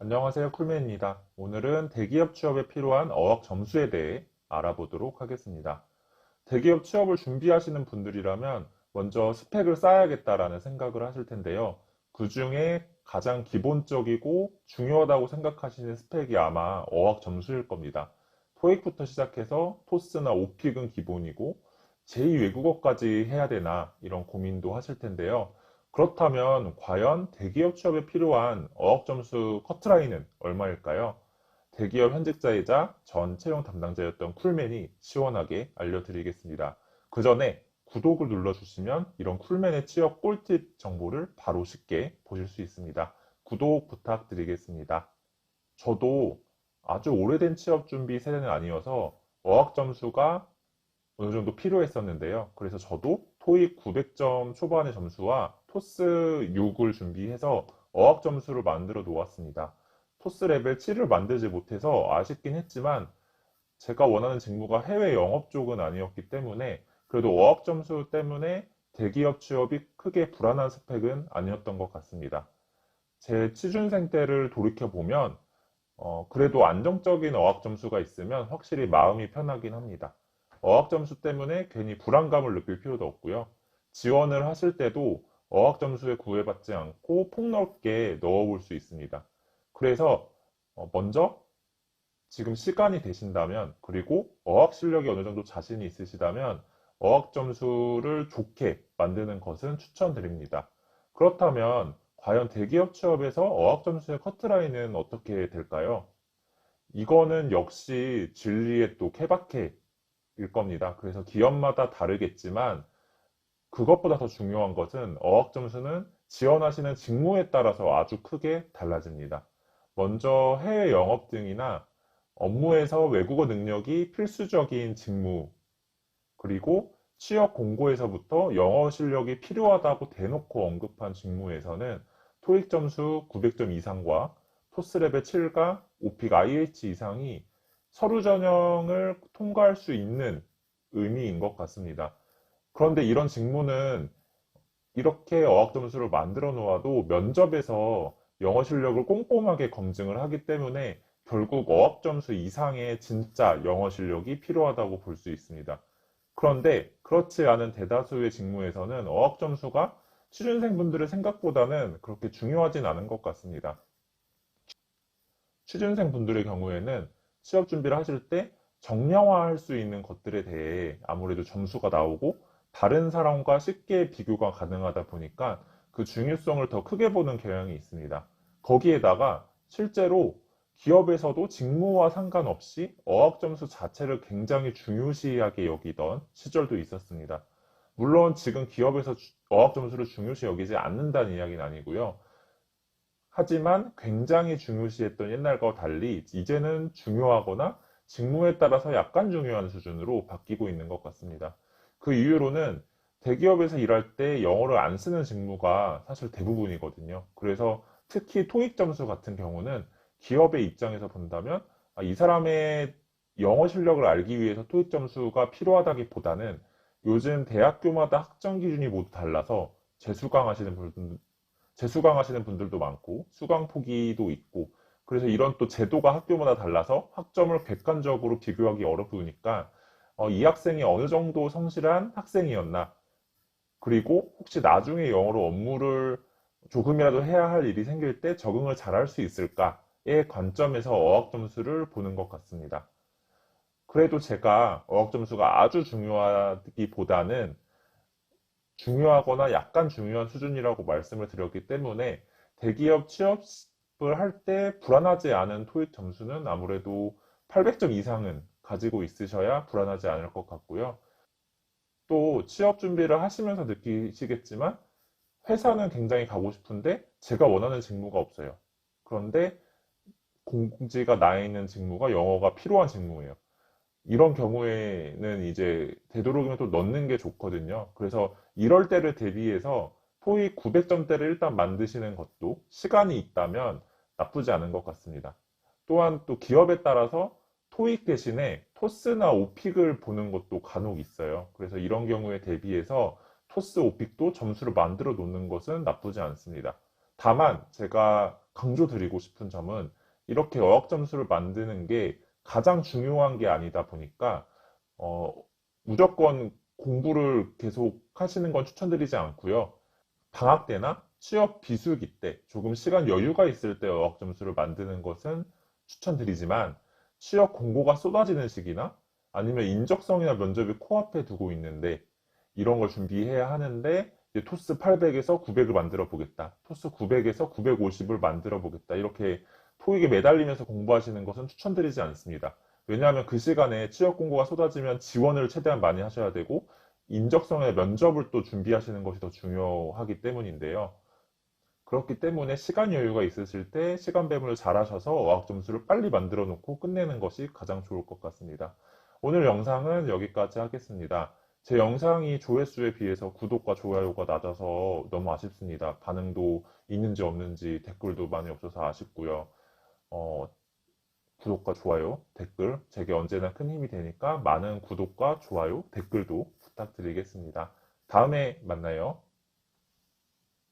안녕하세요. 쿨맨입니다. 오늘은 대기업 취업에 필요한 어학 점수에 대해 알아보도록 하겠습니다. 대기업 취업을 준비하시는 분들이라면 먼저 스펙을 쌓아야겠다라는 생각을 하실 텐데요. 그 중에 가장 기본적이고 중요하다고 생각하시는 스펙이 아마 어학 점수일 겁니다. 토익부터 시작해서 토스나 오픽은 기본이고 제2 외국어까지 해야 되나 이런 고민도 하실 텐데요. 그렇다면 과연 대기업 취업에 필요한 어학 점수 커트라인은 얼마일까요? 대기업 현직자이자 전 채용 담당자였던 쿨맨이 시원하게 알려드리겠습니다. 그 전에 구독을 눌러주시면 이런 쿨맨의 취업 꿀팁 정보를 바로 쉽게 보실 수 있습니다. 구독 부탁드리겠습니다. 저도 아주 오래된 취업 준비 세대는 아니어서 어학 점수가 어느 정도 필요했었는데요. 그래서 저도 토익 900점 초반의 점수와 토스 6을 준비해서 어학 점수를 만들어 놓았습니다. 토스 레벨 7을 만들지 못해서 아쉽긴 했지만 제가 원하는 직무가 해외 영업 쪽은 아니었기 때문에 그래도 어학 점수 때문에 대기업 취업이 크게 불안한 스펙은 아니었던 것 같습니다. 제 취준생 때를 돌이켜보면 그래도 안정적인 어학 점수가 있으면 확실히 마음이 편하긴 합니다. 어학 점수 때문에 괜히 불안감을 느낄 필요도 없고요. 지원을 하실 때도 어학 점수에 구애받지 않고 폭넓게 넣어볼 수 있습니다. 그래서 먼저 지금 시간이 되신다면 그리고 어학 실력이 어느 정도 자신이 있으시다면 어학 점수를 좋게 만드는 것은 추천드립니다. 그렇다면 과연 대기업 취업에서 어학 점수의 커트라인은 어떻게 될까요? 이거는 역시 진리의 또 케바케일 겁니다. 그래서 기업마다 다르겠지만 그것보다 더 중요한 것은 어학 점수는 지원하시는 직무에 따라서 아주 크게 달라집니다. 먼저 해외 영업 등이나 업무에서 외국어 능력이 필수적인 직무, 그리고 취업 공고에서부터 영어 실력이 필요하다고 대놓고 언급한 직무에서는 토익 점수 900점 이상과 토스 레벨 7과 오픽 IH 이상이 서류 전형을 통과할 수 있는 의미인 것 같습니다. 그런데 이런 직무는 이렇게 어학 점수를 만들어 놓아도 면접에서 영어 실력을 꼼꼼하게 검증을 하기 때문에 결국 어학 점수 이상의 진짜 영어 실력이 필요하다고 볼 수 있습니다. 그런데 그렇지 않은 대다수의 직무에서는 어학 점수가 취준생분들의 생각보다는 그렇게 중요하진 않은 것 같습니다. 취준생분들의 경우에는 취업 준비를 하실 때 정량화할 수 있는 것들에 대해 아무래도 점수가 나오고 다른 사람과 쉽게 비교가 가능하다 보니까 그 중요성을 더 크게 보는 경향이 있습니다. 거기에다가 실제로 기업에서도 직무와 상관없이 어학 점수 자체를 굉장히 중요시하게 여기던 시절도 있었습니다. 물론 지금 기업에서 어학 점수를 중요시 여기지 않는다는 이야기는 아니고요. 하지만 굉장히 중요시했던 옛날과 달리 이제는 중요하거나 직무에 따라서 약간 중요한 수준으로 바뀌고 있는 것 같습니다. 그 이유로는 대기업에서 일할 때 영어를 안 쓰는 직무가 사실 대부분이거든요. 그래서 특히 토익 점수 같은 경우는 기업의 입장에서 본다면 이 사람의 영어 실력을 알기 위해서 토익 점수가 필요하다기보다는 요즘 대학교마다 학점 기준이 모두 달라서 재수강하시는 분들도 많고 수강 포기도 있고 그래서 이런 또 제도가 학교마다 달라서 학점을 객관적으로 비교하기 어렵으니까 이 학생이 어느 정도 성실한 학생이었나 그리고 혹시 나중에 영어로 업무를 조금이라도 해야 할 일이 생길 때 적응을 잘할 수 있을까의 관점에서 어학 점수를 보는 것 같습니다. 그래도 제가 어학 점수가 아주 중요하기보다는 중요하거나 약간 중요한 수준이라고 말씀을 드렸기 때문에 대기업 취업을 할 때 불안하지 않은 토익 점수는 아무래도 800점 이상은 가지고 있으셔야 불안하지 않을 것 같고요. 또 취업 준비를 하시면서 느끼시겠지만 회사는 굉장히 가고 싶은데 제가 원하는 직무가 없어요. 그런데 공지가 나 있는 직무가 영어가 필요한 직무예요. 이런 경우에는 이제 되도록이면 또 넣는 게 좋거든요. 그래서 이럴 때를 대비해서 토익 900점대를 일단 만드시는 것도 시간이 있다면 나쁘지 않은 것 같습니다. 또한 또 기업에 따라서 토익 대신에 토스나 오픽을 보는 것도 간혹 있어요. 그래서 이런 경우에 대비해서 토스, 오픽도 점수를 만들어 놓는 것은 나쁘지 않습니다. 다만 제가 강조드리고 싶은 점은 이렇게 어학 점수를 만드는 게 가장 중요한 게 아니다 보니까 어, 무조건 공부를 계속 하시는 건 추천드리지 않고요. 방학 때나 취업 비수기 때 조금 시간 여유가 있을 때 어학 점수를 만드는 것은 추천드리지만 취업 공고가 쏟아지는 시기나 아니면 인적성이나 면접이 코앞에 두고 있는데 이런 걸 준비해야 하는데 이제 토스 800에서 900을 만들어 보겠다. 토스 900에서 950을 만들어 보겠다. 이렇게 토익에 매달리면서 공부하시는 것은 추천드리지 않습니다. 왜냐하면 그 시간에 취업 공고가 쏟아지면 지원을 최대한 많이 하셔야 되고 인적성의 면접을 또 준비하시는 것이 더 중요하기 때문인데요. 그렇기 때문에 시간 여유가 있으실 때 시간 배분을 잘 하셔서 어학 점수를 빨리 만들어 놓고 끝내는 것이 가장 좋을 것 같습니다. 오늘 영상은 여기까지 하겠습니다. 제 영상이 조회수에 비해서 구독과 좋아요가 낮아서 너무 아쉽습니다. 반응도 있는지 없는지 댓글도 많이 없어서 아쉽고요. 어, 구독과 좋아요, 댓글 제게 언제나 큰 힘이 되니까 많은 구독과 좋아요, 댓글도 부탁드리겠습니다. 다음에 만나요.